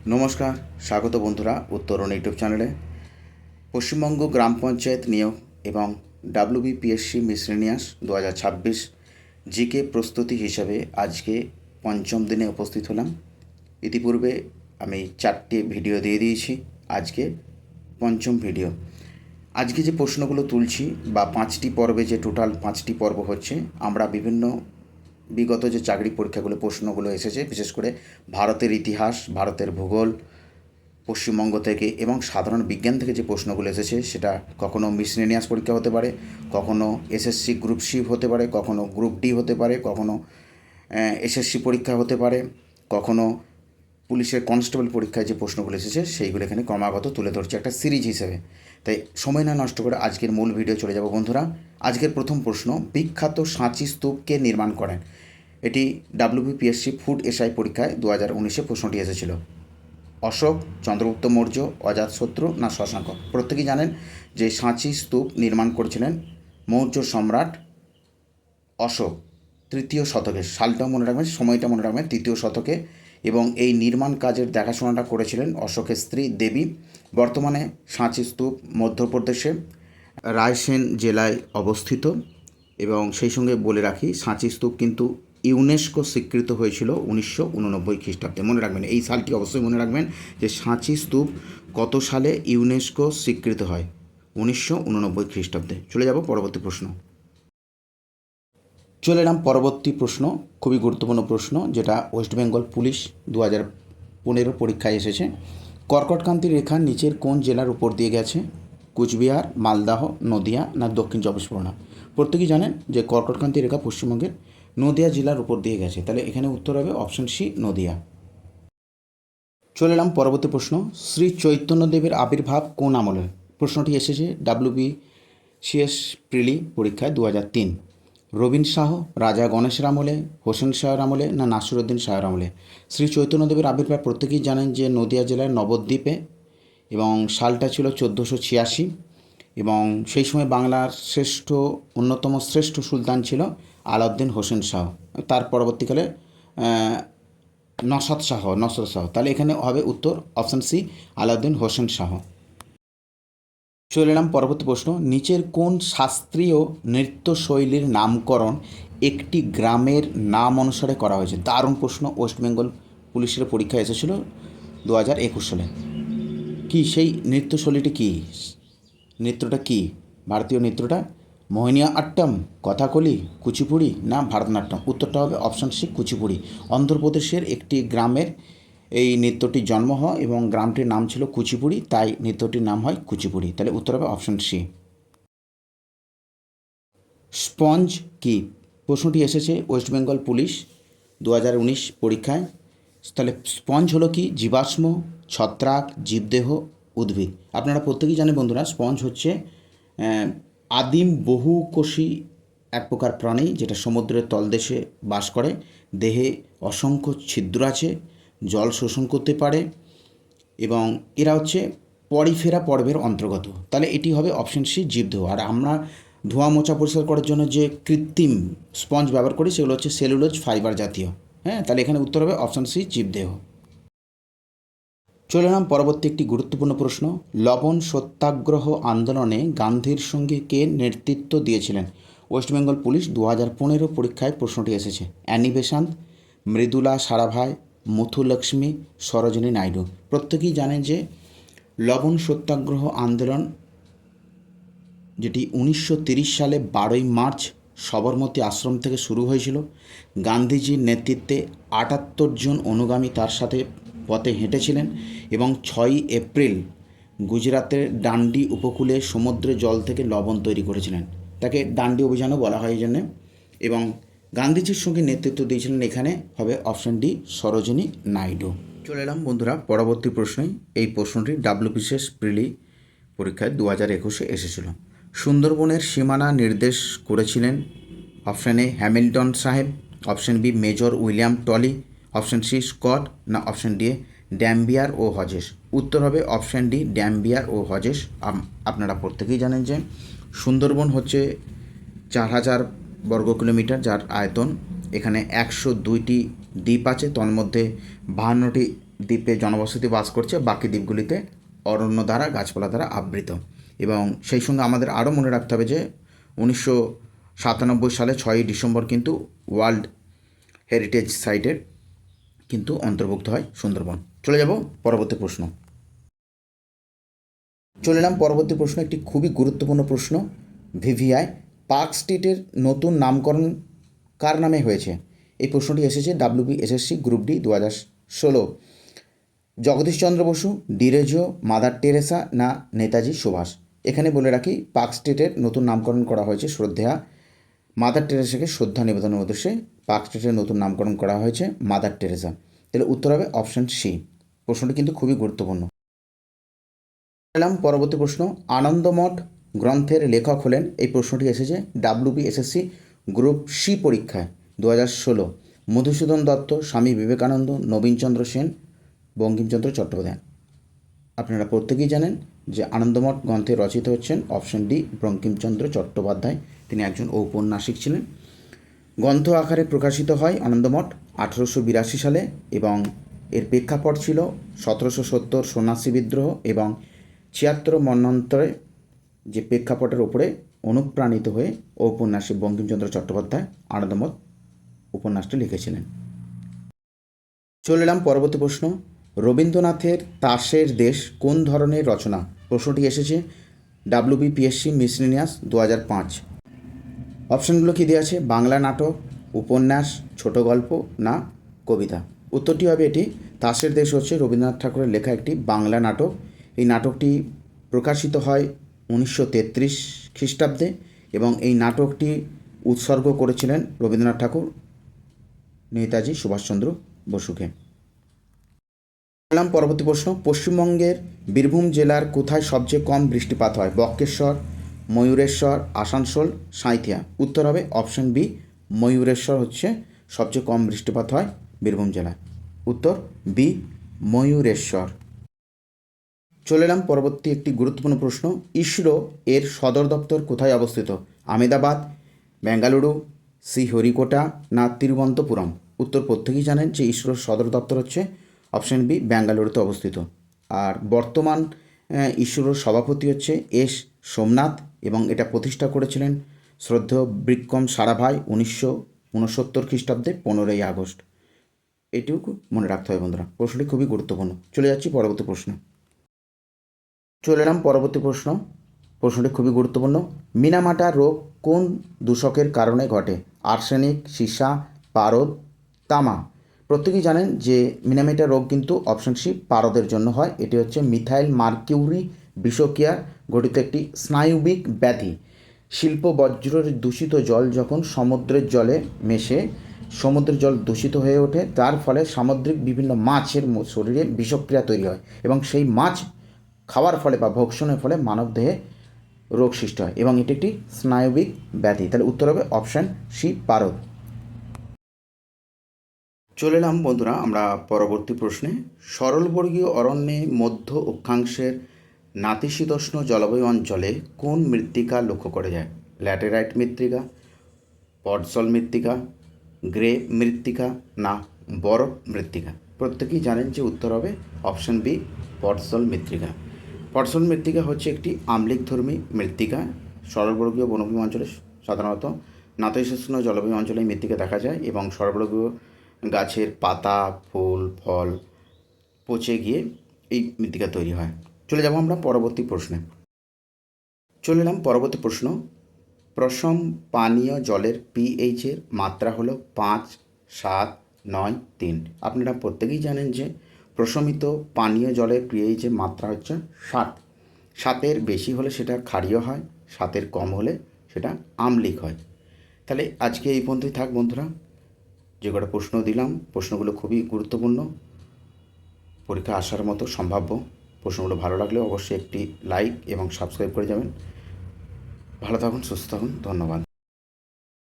নমস্কার, স্বাগত বন্ধুরা উত্তরণ ইউটিউব চ্যানেলে। পশ্চিমবঙ্গ গ্রাম পঞ্চায়েত নিয়োগ এবং ডাব্লিউবিপিএসসি মিসলেনিয়াস 2026 জিকে প্রস্তুতি হিসাবে আজকে পঞ্চম দিনে উপস্থিত হলাম। ইতিপূর্বে আমি 4টি ভিডিও দিয়ে দিয়েছি, আজকে পঞ্চম ভিডিও। আজকে যে প্রশ্নগুলো তুলছি বা 5টি পর্বে, যে টোটাল 5টি পর্ব হচ্ছে, আমরা বিভিন্ন বিগত যে চাকরি পরীক্ষাগুলো প্রশ্নগুলো এসেছে, বিশেষ করে ভারতের ইতিহাস, ভারতের ভূগোল, পশ্চিমবঙ্গ থেকে এবং সাধারণ বিজ্ঞান থেকে যে প্রশ্নগুলো এসেছে, সেটা কখনো মিসলেনিয়াস পরীক্ষা হতে পারে, কখনো এসএসসি গ্রুপ সি হতে পারে, কখনো গ্রুপ ডি হতে পারে, কখনো এসএসসি পরীক্ষা হতে পারে, কখনো পুলিশের কনস্টেবল পরীক্ষায় যে প্রশ্নগুলো এসেছে সেইগুলো এখানে ক্রমাগত তুলে ধরছে একটা সিরিজ হিসেবে। তাই সময় না নষ্ট করে আজকের মূল ভিডিও চলে যাব বন্ধুরা। আজকের প্রথম প্রশ্ন, বিখ্যাত সাঁচি স্তূপ কে নির্মাণ করেন? এটি ডাব্লিউবিপিএসসি ফুড এসআই পরীক্ষায় 2019-এ প্রশ্নটি এসেছিল। অশোক, চন্দ্রগুপ্ত মৌর্য, অজাতশত্রু না শশাঙ্ক? প্রত্যেকেই জানেন যে সাঁচি স্তূপ নির্মাণ করেছিলেন মৌর্য সম্রাট অশোক 3য় শতকে। সালটাও মনে রাখবেন, সময়টা মনে রাখবেন, 3য় শতকে। এবং এই নির্মাণ কাজের দেখাশোনাটা করেছিলেন অশোকের স্ত্রী দেবী। বর্তমানে সাঁচি স্তূপ মধ্যপ্রদেশে রায়সেন জেলায় অবস্থিত। এবং সেই সঙ্গে বলে রাখি, সাঁচি স্তূপ কিন্তু ইউনেস্কো স্বীকৃত হয়েছিল 1989 খ্রিস্টাব্দে। মনে রাখবেন, এই সালটি অবশ্যই মনে রাখবেন যে সাঁচি স্তূপ কত সালে ইউনেস্কো স্বীকৃত হয়? 1989 খ্রিস্টাব্দে। চলে যাব পরবর্তী প্রশ্ন। চলে এলাম পরবর্তী প্রশ্ন, খুবই গুরুত্বপূর্ণ প্রশ্ন, যেটা ওয়েস্ট বেঙ্গল পুলিশ 2015 পরীক্ষায় এসেছে। কর্কটক্রান্তি রেখা নিচের কোন জেলার উপর দিয়ে গেছে? কুচবিহার, মালদহ, নদিয়া না দক্ষিণ চব্বিশ পরগনা? প্রত্যেকেই জানেন যে কর্কটক্রান্তি রেখা পশ্চিমবঙ্গের নদিয়া জেলার উপর দিয়ে গেছে, তাহলে এখানে উত্তর হবে অপশন সি, নদিয়া। চলে এলাম পরবর্তী প্রশ্ন, শ্রী চৈতন্যদেবের আবির্ভাব কোন আমলে? প্রশ্নটি এসেছে ডাব্লিউবিসিএস প্রিলি পরীক্ষায় 2003। রবীন শাহ, রাজা গণেশের আমলে, হোসেন শাহের আমলে না নাসিরউদ্দিন শাহের আমলে? শ্রী চৈতন্যদেবের আবির্ভাব প্রত্যেকেই জানেন যে নদিয়া জেলার নবদ্বীপে, এবং সালটা ছিল 1486। এবং সেই সময় বাংলার অন্যতম শ্রেষ্ঠ সুলতান ছিল আলাউদ্দিন হোসেন শাহ। তার পরবর্তীকালে নসাদ শাহ। তাহলে এখানে হবে উত্তর অপশান সি, আলাউদ্দিন হোসেন শাহ। চলে এলাম পরবর্তী প্রশ্ন, নিচের কোন শাস্ত্রীয় নৃত্যশৈলীর নামকরণ একটি গ্রামের নাম অনুসারে করা হয়েছে? দারুণ প্রশ্ন, ওয়েস্ট বেঙ্গল পুলিশের পরীক্ষায় এসেছিল 2021 সালে। কি সেই নৃত্যশৈলীটি কী? নৃত্যটা কি? ভারতীয় নৃত্যটা মোহিনীয়াট্টম, কথাকলি, কুচিপুড়ি না ভারতনাট্যম? উত্তরটা হবে অপশান সি, কুচিপুড়ি। অন্ধ্রপ্রদেশের একটি গ্রামের এই নৃত্যটির জন্ম হয় এবং গ্রামটির নাম ছিল কুচিপুড়ি, তাই নৃত্যটির নাম হয় কুচিপুড়ি। তাহলে উত্তর হবে অপশান সি। স্পঞ্জ কি? প্রশ্নটি এসেছে ওয়েস্ট বেঙ্গল পুলিশ 2019 পরীক্ষায়। তাহলে স্পঞ্জ হলো কি? জীবাশ্ম, ছত্রাক, জীবদেহ, উদ্ভিদ। আপনারা প্রত্যেকেই জানেন বন্ধুরা, স্পঞ্জ হচ্ছে আদিম বহুকোষী এক প্রকার প্রাণী, যেটা সমুদ্রের তলদেশে বাস করে। দেহে অসংখ্য ছিদ্র আছে, জল শোষণ করতে পারে এবং এরা হচ্ছে পরিফেরা পর্বের অন্তর্গত। তাহলে এটি হবে অপশন সি, জীবদেহ। আর আমরা ধোঁয়া মোচা পরিষ্কার করার জন্য যে কৃত্রিম স্পঞ্জ ব্যবহার করি সেগুলো হচ্ছে সেলুলোজ ফাইবার জাতীয়। হ্যাঁ, তাহলে এখানে উত্তর হবে অপশন সি, জীবদেহ। চলে এলাম পরবর্তী একটি গুরুত্বপূর্ণ প্রশ্ন, লবণ সত্যাগ্রহ আন্দোলনে গান্ধীর সঙ্গে কে নেতৃত্ব দিয়েছিলেন? ওয়েস্ট বেঙ্গল পুলিশ 2015 পরীক্ষায় প্রশ্নটি এসেছে। Annie Besant, Mridula Sarabhai, Muthulakshmi, Sarojini Naidu? প্রত্যেকেই জানেন যে লবণ সত্যাগ্রহ আন্দোলন, যেটি 1930 সালে 12ই মার্চ সবরমতী আশ্রম থেকে শুরু হয়েছিল। গান্ধীজির নেতৃত্বে 78 জন অনুগামী তার সাথে পথে হেঁটেছিলেন এবং 6ই এপ্রিল গুজরাতের ডান্ডি উপকূলে সমুদ্রের জল থেকে লবণ তৈরি করেছিলেন। তাকে ডান্ডি অভিযানও বলা হয় এই জন্যে। এবং গান্ধীজির সঙ্গে নেতৃত্ব দিয়েছিলেন, এখানে হবে অপশন ডি, সরোজিনী নাইডু। চলে এলাম বন্ধুরা পরবর্তী প্রশ্নে। এই প্রশ্নটি ডাব্লিউবিসিএস প্রিলি পরীক্ষায় 2021 এসেছিল। সুন্দরবনের সীমানা নির্দেশ করেছিলেন অপশান এ হ্যামিল্টন সাহেব, option B major William Tolly, option C Scott না অপশান ডি ড্যাম্বিয়ার ও হজেস? উত্তর হবে অপশান ডি, ড্যাম্বিয়ার ও হজেস। আপনারা প্রত্যেকেই জানেন যে সুন্দরবন হচ্ছে 4000 বর্গ কিলোমিটার যার আয়তন। এখানে 102টি দ্বীপ আছে, তন্মধ্যে 52টি দ্বীপে জনবসতি বাস করছে, বাকি দ্বীপগুলিতে অরণ্য দ্বারা, গাছপালা দ্বারা আবৃত। এবং সেই সঙ্গে আমাদের আরও মনে রাখতে হবে যে 1997 সালে 6ই ডিসেম্বর কিন্তু ওয়ার্ল্ড হেরিটেজ সাইটের কিন্তু অন্তর্ভুক্ত হয় সুন্দরবন। চলে যাব পরবর্তী প্রশ্ন। চলে এলাম পরবর্তী প্রশ্ন, একটি খুবই গুরুত্বপূর্ণ প্রশ্ন। ভিভিআই পার্ক স্ট্রিটের নতুন নামকরণ কার নামে হয়েছে? এই প্রশ্নটি এসেছে WBSSC group D 2016। Jagadish Chandra Bose, Derozio, Mother Teresa না নেতাজি সুভাষ? এখানে বলে রাখি পার্ক স্ট্রিটের নতুন নামকরণ করা হয়েছে শ্রদ্ধেয়া মাদার টেরেসাকে শ্রদ্ধা নিবেদনের উদ্দেশ্যে পার্ক স্ট্রিটের নতুন নামকরণ করা হয়েছে মাদার টেরেসা। তাহলে উত্তর হবে অপশান সি। প্রশ্নটি কিন্তু খুবই গুরুত্বপূর্ণ। এলাম পরবর্তী প্রশ্ন, আনন্দমঠ গ্রন্থের লেখক হলেন? এই প্রশ্নটি এসেছে WBSSC গ্রুপ সি পরীক্ষায় 2016। মধুসূদন দত্ত, স্বামী বিবেকানন্দ, নবীনচন্দ্র সেন, বঙ্কিমচন্দ্র চট্টোপাধ্যায়? আপনারা প্রত্যেকেই জানেন যে আনন্দমঠ গ্রন্থে রচিত হচ্ছেন অপশন ডি বঙ্কিমচন্দ্র চট্টোপাধ্যায়। তিনি একজন ঔপন্যাসিক ছিলেন। গ্রন্থ আকারে প্রকাশিত হয় আনন্দমঠ 1882 সালে এবং এর প্রেক্ষাপট ছিল 1770 সন্ন্যাসী বিদ্রোহ এবং 76 মন্বন্তরে, যে প্রেক্ষাপটের ওপরে অনুপ্রাণিত হয়ে ঔপন্যাসিক বঙ্কিমচন্দ্র চট্টোপাধ্যায় আনন্দমঠ উপন্যাসটি লিখেছিলেন। চলে এলাম পরবর্তী প্রশ্ন, রবীন্দ্রনাথের তাসের দেশ কোন ধরনের রচনা? প্রশ্নটি এসেছে WBPSC মিসলেনিয়াস 2005। অপশানগুলো কী দেওয়া আছে? বাংলা নাটক, উপন্যাস, ছোট গল্প না কবিতা? উত্তরটি হবে এটি, তাসের দেশ হচ্ছে রবীন্দ্রনাথ ঠাকুরের লেখা একটি বাংলা নাটক। এই নাটকটি প্রকাশিত হয় 1933 খ্রিস্টাব্দে এবং এই নাটকটি উৎসর্গ করেছিলেন রবীন্দ্রনাথ ঠাকুর নেতাজি সুভাষচন্দ্র বসুকে। পরবর্তী প্রশ্ন, পশ্চিমবঙ্গের বীরভূম জেলার কোথায় সবচেয়ে কম বৃষ্টিপাত হয়? বক্রেশ্বর, ময়ূরেশ্বর, আসানসোল, সাঁইথিয়া? উত্তর হবে অপশন বি, ময়ূরেশ্বর হচ্ছে সবচেয়ে কম বৃষ্টিপাত হয় বীরভূম জেলায়। উত্তর বি, ময়ূরেশ্বর। চলে এলাম পরবর্তী একটি গুরুত্বপূর্ণ প্রশ্ন, ইসরো এর সদর দপ্তর কোথায় অবস্থিত? আহমেদাবাদ, বেঙ্গালুরু, শ্রীহরিকোটা না তিরুবনন্তপুরম? উত্তর প্রত্যেকেই জানেন যে ইসরোর সদর দপ্তর হচ্ছে অপশন বি, বেঙ্গালুরুতে অবস্থিত। আর বর্তমান ইসরোর সভাপতি হচ্ছে এস সোমনাথ এবং এটা প্রতিষ্ঠা করেছিলেন শ্রদ্ধেয় বিক্রম সারাভাই 1969 খ্রিস্টাব্দে 15ই আগস্ট। এটুকু মনে রাখতে হবে বন্ধুরা, প্রশ্নটি খুবই গুরুত্বপূর্ণ। চলে যাচ্ছি পরবর্তী প্রশ্ন। চলে এলাম পরবর্তী প্রশ্ন, প্রশ্নটি খুবই গুরুত্বপূর্ণ। মিনামাটা রোগ কোন দূষকের কারণে ঘটে? আর্সেনিক, সীসা, পারদ, তামা? প্রত্যেকেই জানেন যে মিনামাটা রোগ কিন্তু অপশন সি পারদের জন্য হয়। এটি হচ্ছে মিথাইল মার্কিউরি বিষক্রিয়া ঘটিত একটি স্নায়ুবিক ব্যাধি। শিল্প বজ্রের দূষিত জল যখন সমুদ্রের জলে মেশে সমুদ্রের জল দূষিত হয়ে ওঠে, তার ফলে সামুদ্রিক বিভিন্ন মাছের শরীরে বিষক্রিয়া তৈরি হয় এবং সেই মাছ খাওয়ার ফলে বা ভক্ষণের ফলে মানবদেহে রোগ সৃষ্টি হয় এবং এটি একটি স্নায়ুবিক ব্যাধি। তাহলে উত্তর হবে অপশান সি, পারদ। চলে এলাম বন্ধুরা আমরা পরবর্তী প্রশ্নে। সরলবর্গীয় অরণ্যে মধ্য অক্ষাংশের নাতিশীতোষ্ণ জলবায়ু অঞ্চলে কোন মৃত্তিকা লক্ষ্য করা যায়? ল্যাটেরাইট মৃত্তিকা, পটসল মৃত্তিকা, গ্রে মৃত্তিকা না বরফ মৃত্তিকা? প্রত্যেকেই জানেন যে উত্তর হবে অপশান বি, পটসল মৃত্তিকা। পটসল মৃত্তিকা হচ্ছে একটি আম্লিকধর্মী মৃত্তিকা। সরলবর্গীয় বনভূমি অঞ্চলে সাধারণত নাতিশীতোষ্ণ জলবায়ু অঞ্চলে মৃত্তিকা দেখা যায় এবং সরলবর্গীয় গাছের পাতা, ফুল, ফল পচে গিয়ে এই মৃত্তিকা তৈরি হয়। চলে যাব আমরা পরবর্তী প্রশ্নে। চলে এলাম পরবর্তী প্রশ্ন, প্রশম পানীয় জলের পিএইচের মাত্রা হলো 5, 7, 9, 3। আপনারা প্রত্যেকেই জানেন যে প্রশমিত পানীয় জলের পিএইচের মাত্রা হচ্ছে 7। 7-এর বেশি হলে সেটা ক্ষারীয় হয়, 7-এর কম হলে সেটা আম্লিক হয়। তাহলে আজকে এই পর্যন্তই থাক বন্ধুরা। যে কটা প্রশ্ন দিলাম প্রশ্নগুলো খুবই গুরুত্বপূর্ণ, পরীক্ষা আসার মতো সম্ভাব্য। প্রশ্নগুলো ভালো লাগলে অবশ্যই একটি লাইক এবং সাবস্ক্রাইব করে যাবেন। ভালো থাকুন, সুস্থ থাকুন, ধন্যবাদ।